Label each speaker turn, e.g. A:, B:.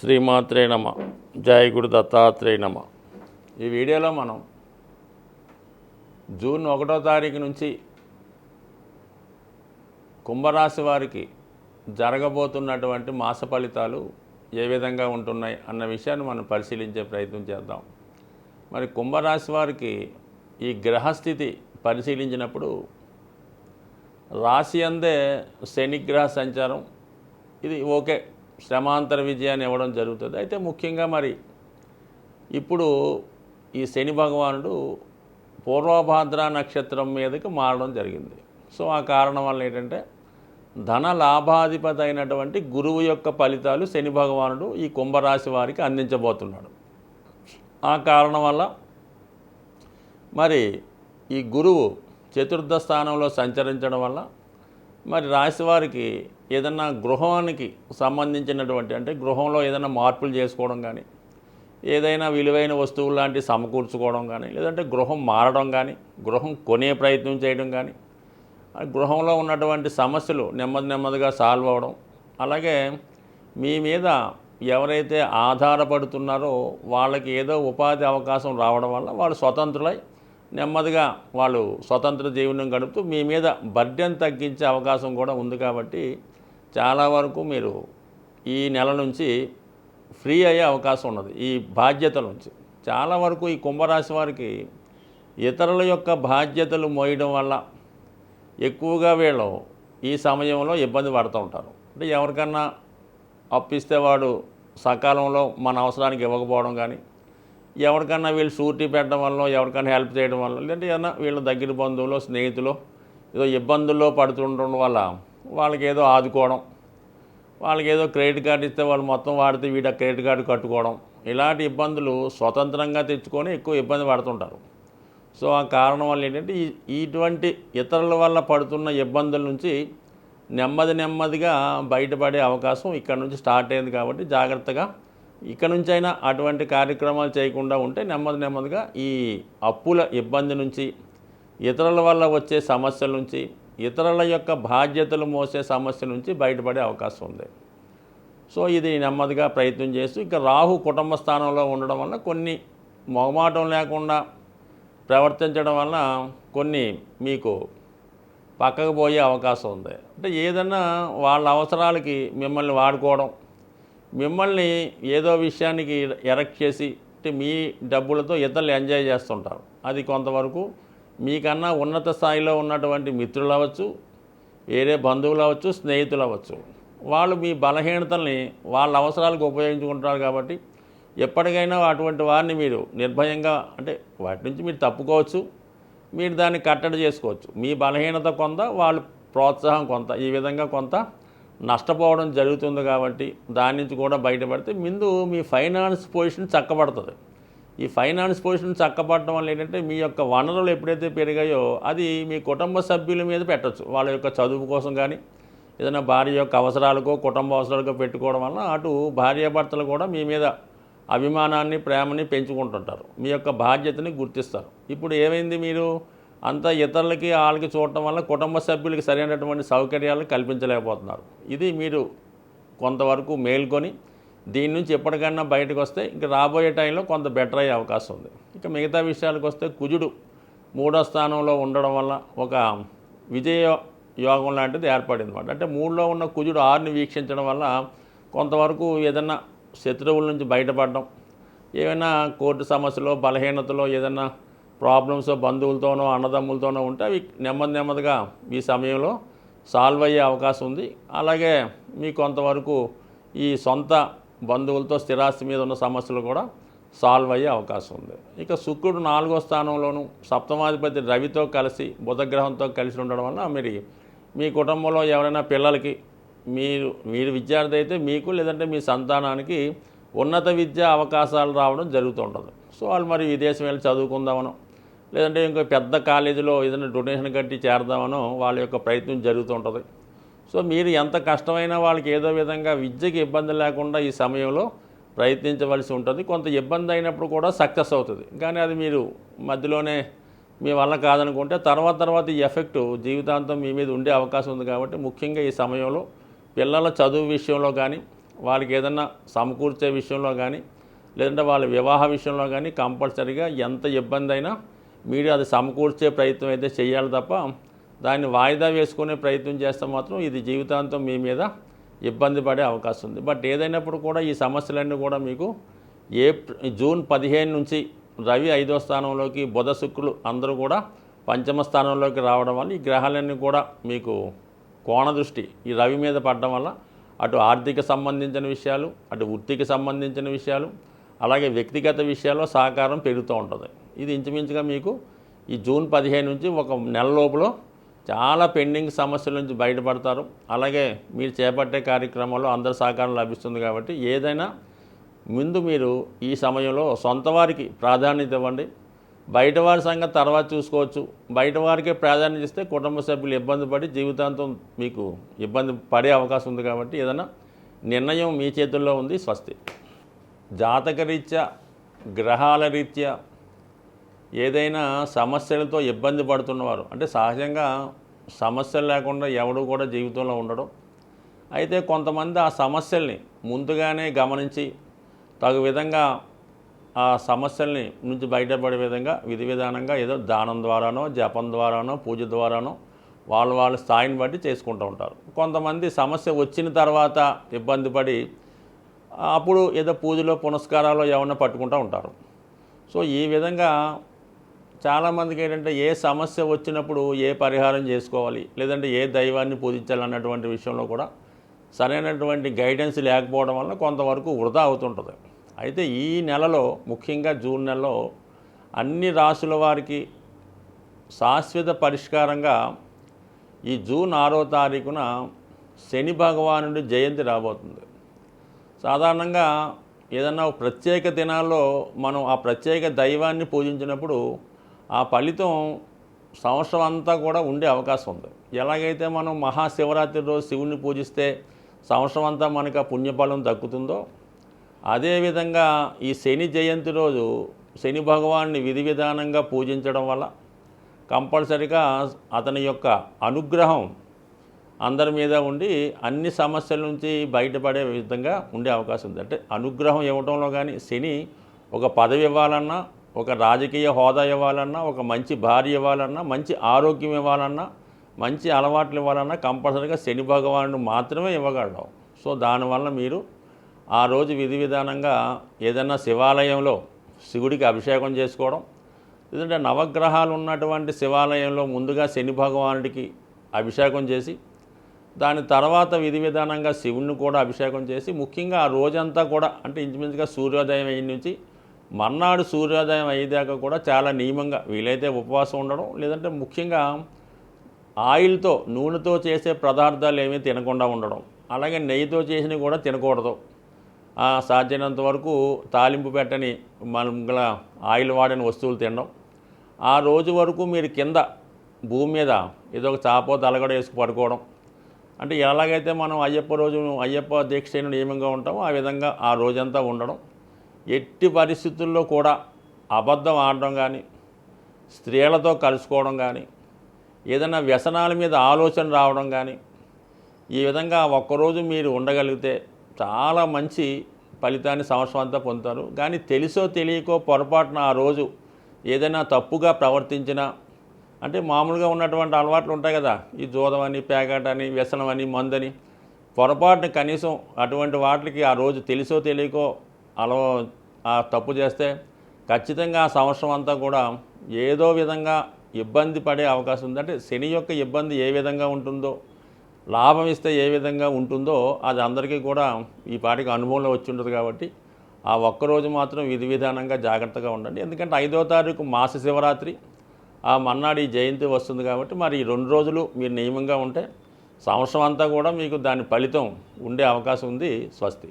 A: శ్రీమాత్రే నమ. జయ గురు దత్తాత్రేయ నమ. ఈ వీడియోలో మనం జూన్ 1వ తారీఖు నుంచి కుంభరాశి వారికి జరగబోతున్నటువంటి మాస ఫలితాలు ఏ విధంగా ఉంటున్నాయి అన్న విషయాన్ని మనం పరిశీలించే ప్రయత్నం చేద్దాం. మరి కుంభరాశి వారికి ఈ గ్రహస్థితి పరిశీలించినప్పుడు రాశి అందే శనిగ్రహ సంచారం ఇది ఓకే, శ్రమాంతర విజయాన్ని ఇవ్వడం జరుగుతుంది. అయితే ముఖ్యంగా మరి ఇప్పుడు ఈ శని భగవానుడు పూర్వభాద్ర నక్షత్రం మీదకి మారడం జరిగింది. సో ఆ కారణం వల్ల ఏంటంటే ధన లాభాధిపతి అయినటువంటి గురువు యొక్క ఫలితాలు శని భగవానుడు ఈ కుంభరాశి వారికి అందించబోతున్నాడు. ఆ కారణం వల్ల మరి ఈ గురువు చతుర్థ స్థానంలో సంచరించడం వల్ల మరి రాశి వారికి ఏదన్నా గృహానికి సంబంధించినటువంటి అంటే గృహంలో ఏదైనా మార్పులు చేసుకోవడం కానీ, ఏదైనా విలువైన వస్తువులు లాంటివి సమకూర్చుకోవడం కానీ, లేదంటే గృహం మారడం కానీ, గృహం కొనే ప్రయత్నం చేయడం కానీ, గృహంలో ఉన్నటువంటి సమస్యలు నెమ్మదిగా సాల్వ్ అవ్వడం, అలాగే మీ మీద ఎవరైతే ఆధారపడుతున్నారో వాళ్ళకి ఏదో ఉపాధి అవకాశం రావడం వల్ల వాళ్ళు స్వతంత్రులై నెమ్మదిగా వాళ్ళు స్వతంత్ర జీవనం గడుపుతూ మీ మీద బర్డెన్ తగ్గించే అవకాశం కూడా ఉంది. కాబట్టి చాలా వరకు మీరు ఈ నెల నుంచి ఫ్రీ అయ్యే అవకాశం ఉన్నది. ఈ బాధ్యతల నుంచి చాలా వరకు ఈ కుంభరాశి వారికి ఇతరుల యొక్క బాధ్యతలు మోయడం వల్ల ఎక్కువగా వీళ్ళు ఈ సమయంలో ఇబ్బంది పడుతూ ఉంటారు. అంటే ఎవరికన్నా అప్పిస్తే వాడు సకాలంలో మన అవసరానికి ఇవ్వకపోవడం కానీ, ఎవరికన్నా వీళ్ళు షూరిటీ పెట్టడం వల్ల, ఎవరికైనా హెల్ప్ చేయడం వల్ల, లేదంటే ఏదైనా వీళ్ళ దగ్గర బంధువులు స్నేహితులు ఏదో ఇబ్బందుల్లో పడుతుండడం వల్ల వాళ్ళకి ఏదో ఆదుకోవడం, వాళ్ళకి ఏదో క్రెడిట్ కార్డు ఇస్తే వాళ్ళు మొత్తం వాడితే వీడ క్రెడిట్ కార్డు కట్టుకోవడం, ఇలాంటి ఇబ్బందులు స్వతంత్రంగా తెచ్చుకొని ఎక్కువ ఇబ్బంది పడుతుంటారు. సో ఆ కారణం వల్ల ఏంటంటే ఇటువంటి ఇతరుల వల్ల పడుతున్న ఇబ్బందుల నుంచి నెమ్మదిగా బయటపడే అవకాశం ఇక్కడ నుంచి స్టార్ట్ అయింది. కాబట్టి జాగ్రత్తగా ఇక్కడ నుంచి అయినా అటువంటి కార్యక్రమాలు చేయకుండా ఉంటే నెమ్మదిగా ఈ అప్పుల ఇబ్బంది నుంచి, ఇతరుల వల్ల వచ్చే సమస్యల నుంచి, ఇతరుల యొక్క బాధ్యతలు మోసే సమస్య నుంచి బయటపడే అవకాశం ఉంది. సో ఇది నెమ్మదిగా ప్రయత్నం చేస్తూ ఇక రాహు కుటుంబ స్థానంలో ఉండడం వల్ల కొన్ని మొహమాటం లేకుండా ప్రవర్తించడం వల్ల కొన్ని మీకు పక్కకు పోయే అవకాశం ఉంది. అంటే ఏదన్నా వాళ్ళ అవసరాలకి మిమ్మల్ని వాడుకోవడం, మిమ్మల్ని ఏదో విషయానికి ఎరెక్ట్ చేసి అంటే మీ డబ్బులతో ఇతరులు ఎంజాయ్ చేస్తుంటారు. అది కొంతవరకు మీకన్నా ఉన్నత స్థాయిలో ఉన్నటువంటి మిత్రులు అవ్వచ్చు, వేరే బంధువులు అవ్వచ్చు, స్నేహితులు అవ్వచ్చు, వాళ్ళు మీ బలహీనతల్ని వాళ్ళ అవసరాలకు ఉపయోగించుకుంటారు. కాబట్టి ఎప్పటికైనా అటువంటి వారిని మీరు నిర్భయంగా అంటే వాటి నుంచి మీరు తప్పుకోవచ్చు, మీరు దాన్ని కట్టడి చేసుకోవచ్చు. మీ బలహీనత కొంత, వాళ్ళు ప్రోత్సాహం కొంత, ఈ విధంగా కొంత నష్టపోవడం జరుగుతుంది. కాబట్టి దాని నుంచి కూడా బయటపడితే ముందు మీ ఫైనాన్స్ పొజిషన్ చక్కబడుతుంది. ఈ ఫైనాన్స్ పొజిషన్ చక్కబడటం వల్ల ఏంటంటే మీ యొక్క వనరులు ఎప్పుడైతే పెరిగాయో అది మీ కుటుంబ సభ్యుల మీద పెట్టచ్చు. వాళ్ళ యొక్క చదువు కోసం కానీ, ఏదైనా భార్య యొక్క అవసరాలకో కుటుంబ అవసరాలకో పెట్టుకోవడం వల్ల అటు భార్యాభర్తలు కూడా మీ మీద అభిమానాన్ని ప్రేమని పెంచుకుంటుంటారు, మీ యొక్క బాధ్యతని గుర్తిస్తారు. ఇప్పుడు ఏమైంది, మీరు అంతా ఇతరులకి వాళ్ళకి చూడటం వల్ల కుటుంబ సభ్యులకి సరైనటువంటి సౌకర్యాలు కల్పించలేకపోతున్నారు. ఇది మీరు కొంతవరకు మేల్కొని దీని నుంచి ఎప్పటికైనా బయటకు వస్తే ఇంక రాబోయే టైంలో కొంత బెటర్ అయ్యే అవకాశం ఉంది. ఇక మిగతా విషయాలకు వస్తే కుజుడు 3వ స్థానంలో ఉండడం వల్ల ఒక విజయ యోగం లాంటిది ఏర్పడింది అన్నమాట. అంటే 3లో ఉన్న కుజుడు 6ని వీక్షించడం వల్ల కొంతవరకు ఏదన్నా శత్రువుల నుంచి బయటపడడం, ఏమైనా కోర్టు సమస్యలో బలహీనతలో ఏదైనా ప్రాబ్లమ్స్ బంధువులతోనో అన్నదమ్ములతోనో ఉంటే అవి నెమ్మదిగా ఈ సమయంలో సాల్వ్ అయ్యే అవకాశం ఉంది. అలాగే మీ కొంతవరకు ఈ సొంత బంధువులతో స్థిరాస్తి మీద ఉన్న సమస్యలు కూడా సాల్వ్ అయ్యే అవకాశం ఉంది. ఇక శుక్రుడు 4వ స్థానంలోనూ సప్తమాధిపతి రవితో కలిసి బుధగ్రహంతో కలిసి ఉండడం వల్ల మీ కుటుంబంలో ఎవరైనా పిల్లలకి మీరు విద్యార్థి అయితే మీకు లేదంటే మీ సంతానానికి ఉన్నత విద్యా అవకాశాలు రావడం జరుగుతూ ఉంటుంది. సో వాళ్ళు మరి విదేశం వెళ్ళి చదువుకుందామనో, లేదంటే ఇంకో పెద్ద కాలేజీలో ఏదైనా డొనేషన్ కట్టి చేరదామనో వాళ్ళ యొక్క ప్రయత్నం జరుగుతూ ఉంటుంది. సో మీరు ఎంత కష్టమైనా వాళ్ళకి ఏదో విధంగా విద్యకి ఇబ్బంది లేకుండా ఈ సమయంలో ప్రయత్నించవలసి ఉంటుంది. కొంత ఇబ్బంది అయినప్పుడు కూడా సక్సెస్ అవుతుంది. కానీ అది మీరు మధ్యలోనే మీ వల్ల కాదనుకుంటే తర్వాత ఈ ఎఫెక్టు జీవితాంతం మీ మీద ఉండే అవకాశం ఉంది. కాబట్టి ముఖ్యంగా ఈ సమయంలో పిల్లల చదువు విషయంలో కానీ, వాళ్ళకి ఏదన్నా సమకూర్చే విషయంలో కానీ లేదంటే వాళ్ళ వివాహ విషయంలో కానీ కంపల్సరీగా ఎంత ఇబ్బంది అయినా మీరు అది సమకూర్చే ప్రయత్నం అయితే చేయాలి తప్ప దాన్ని వాయిదా వేసుకునే ప్రయత్నం చేస్తే మాత్రం ఇది జీవితాంతం మీ మీద ఇబ్బంది పడే అవకాశం ఉంది. బట్ ఏదైనప్పుడు కూడా ఈ సమస్యలన్నీ కూడా మీకు జూన్ 15 నుంచి రవి 5వ స్థానంలోకి, బుధ శుక్రులు అందరూ కూడా పంచమ స్థానంలోకి రావడం వల్ల ఈ గ్రహాలన్నీ కూడా మీకు కోణ దృష్టి ఈ రవి మీద పడడం వల్ల అటు ఆర్థిక సంబంధించిన విషయాలు, అటు వృత్తికి సంబంధించిన విషయాలు, అలాగే వ్యక్తిగత విషయాల్లో సహకారం పెరుగుతూ ఉంటుంది. ఇది ఇంచుమించుగా మీకు ఈ జూన్ 15 నుంచి ఒక నెల లోపల చాలా పెండింగ్ సమస్యల నుంచి బయటపడతారు. అలాగే మీరు చేపట్టే కార్యక్రమాల్లో అందరి సహకారం లభిస్తుంది. కాబట్టి ఏదైనా ముందు మీరు ఈ సమయంలో సొంత వారికి ప్రాధాన్యత ఇవ్వండి. బయట వారి సంగతి తర్వాత చూసుకోవచ్చు. బయట వారికే ప్రాధాన్యత ఇస్తే కుటుంబ సభ్యులు ఇబ్బంది పడి జీవితాంతం మీకు ఇబ్బంది పడే అవకాశం ఉంది. కాబట్టి ఏదైనా నిర్ణయం మీ చేతుల్లో ఉంది. స్వస్తి. జాతకరీత్యా, గ్రహాల రీత్యా ఏదైనా సమస్యలతో ఇబ్బంది పడుతున్నవారు, అంటే సహజంగా సమస్యలు లేకుండా ఎవడు కూడా జీవితంలో ఉండడం. అయితే కొంతమంది ఆ సమస్యల్ని ముందుగానే గమనించి తగు విధంగా ఆ సమస్యల్ని నుంచి బయటపడే విధంగా విధి విధానంగా ఏదో దానం ద్వారానో, జపం ద్వారానో, పూజ ద్వారానో వాళ్ళ స్థాయిని బట్టి చేసుకుంటూ ఉంటారు. కొంతమంది సమస్య వచ్చిన తర్వాత ఇబ్బంది పడి అప్పుడు ఏదో పూజలో పునస్కారాలు ఏమన్నా పట్టుకుంటూ ఉంటారు. సో ఈ విధంగా చాలామందికి ఏంటంటే ఏ సమస్య వచ్చినప్పుడు ఏ పరిహారం చేసుకోవాలి, లేదంటే ఏ దైవాన్ని పూజించాలి అన్నటువంటి విషయంలో కూడా సరైనటువంటి గైడెన్స్ లేకపోవడం వల్ల కొంతవరకు వృధా అవుతుంటుంది. అయితే ఈ నెలలో ముఖ్యంగా జూన్ నెలలో అన్ని రాశుల వారికి శాశ్వత పరిష్కారంగా ఈ జూన్ 6వ తారీఖున శని భగవానుడి జయంతి రాబోతుంది. సాధారణంగా ఏదన్నా ప్రత్యేక దినాల్లో మనం ఆ ప్రత్యేక దైవాన్ని పూజించినప్పుడు ఆ ఫలితం సంవత్సరం అంతా కూడా ఉండే అవకాశం ఉంది. ఎలాగైతే మనం మహాశివరాత్రి రోజు శివుణ్ణి పూజిస్తే సంవత్సరం అంతా మనకు ఆ పుణ్యఫలం దక్కుతుందో, అదేవిధంగా ఈ శని జయంతి రోజు శని భగవాన్ని విధి విధానంగా పూజించడం వల్ల కంపల్సరిగా అతని యొక్క అనుగ్రహం అందరి మీద ఉండి అన్ని సమస్యల నుంచి బయటపడే విధంగా ఉండే అవకాశం ఉంది. అంటే అనుగ్రహం ఇవ్వడంలో కానీ శని ఒక పదవి ఇవ్వాలన్నా, ఒక రాజకీయ హోదా ఇవ్వాలన్నా, ఒక మంచి భార్య ఇవ్వాలన్నా, మంచి ఆరోగ్యం ఇవ్వాలన్నా, మంచి అలవాట్లు ఇవ్వాలన్నా కంపల్సరీగా శని భగవానుడు మాత్రమే ఇవ్వగలడు. సో దానివల్ల మీరు ఆ రోజు విధి విధానంగా ఏదైనా శివాలయంలో శివుడికి అభిషేకం చేసుకోవడం, లేదంటే నవగ్రహాలు ఉన్నటువంటి శివాలయంలో ముందుగా శని భగవానుడికి అభిషేకం చేసి దాని తర్వాత విధి విధానంగా శివుణ్ణి కూడా అభిషేకం చేసి ముఖ్యంగా ఆ రోజంతా కూడా అంటే ఇంచుమించుగా సూర్యోదయం అయిన నుంచి మర్నాడు సూర్యోదయం అయ్యేదాకా కూడా చాలా నియమంగా వీలైతే ఉపవాసం ఉండడం, లేదంటే ముఖ్యంగా ఆయిల్తో నూనెతో చేసే పదార్థాలు ఏమీ తినకుండా ఉండడం, అలాగే నెయ్యితో చేసినవి కూడా తినకూడదు. సాధ్యమైనంత వరకు తాలింపు పెట్టని మన ఆయిల్ వాడిన వస్తువులు తినడం. ఆ రోజు వరకు మీరు కింద భూమి మీద ఏదో ఒక చాపో తలగడ వేసుకు పడుకోవడం. అంటే ఎలాగైతే మనం అయ్యప్ప దీక్ష నియమంగా ఉంటామో ఆ విధంగా ఆ రోజంతా ఉండడం. ఎట్టి పరిస్థితుల్లో కూడా అబద్ధం ఆడడం కానీ, స్త్రీలతో కలుసుకోవడం కానీ, ఏదైనా వ్యసనాల మీద ఆలోచన రావడం కానీ, ఈ విధంగా ఒక్కరోజు మీరు ఉండగలిగితే చాలా మంచి ఫలితాన్ని సంవత్సరం అంతా పొందుతారు. కానీ తెలుసో తెలియకో పొరపాటున ఆ రోజు ఏదైనా తప్పుగా ప్రవర్తించినా, అంటే మామూలుగా ఉన్నటువంటి అలవాట్లు ఉంటాయి కదా, ఈ జూదమని, పేకాటని, వ్యసనమని, మందని, పొరపాటున కనీసం అటువంటి వాటికి ఆ రోజు తెలుసో తెలియకో ఆ తప్పు చేస్తే ఖచ్చితంగా ఆ సంవత్సరం అంతా కూడా ఏదో విధంగా ఇబ్బంది పడే అవకాశం ఉంది. అంటే శని యొక్క ఇబ్బంది ఏ విధంగా ఉంటుందో, లాభం ఇస్తే ఏ విధంగా ఉంటుందో అది అందరికీ కూడా ఈ పాటికి అనుభవంలో వచ్చి ఉంటుంది. కాబట్టి ఆ ఒక్కరోజు మాత్రం విధి విధానంగా జాగ్రత్తగా ఉండండి. ఎందుకంటే 5వ తారీఖు మాస శివరాత్రి, ఆ మన్నాడు ఈ జయంతి వస్తుంది. కాబట్టి మరి ఈ 2 రోజులు మీరు నియమంగా ఉంటే సంవత్సరం అంతా కూడా మీకు దాని ఫలితం ఉండే అవకాశం ఉంది. స్వస్తి.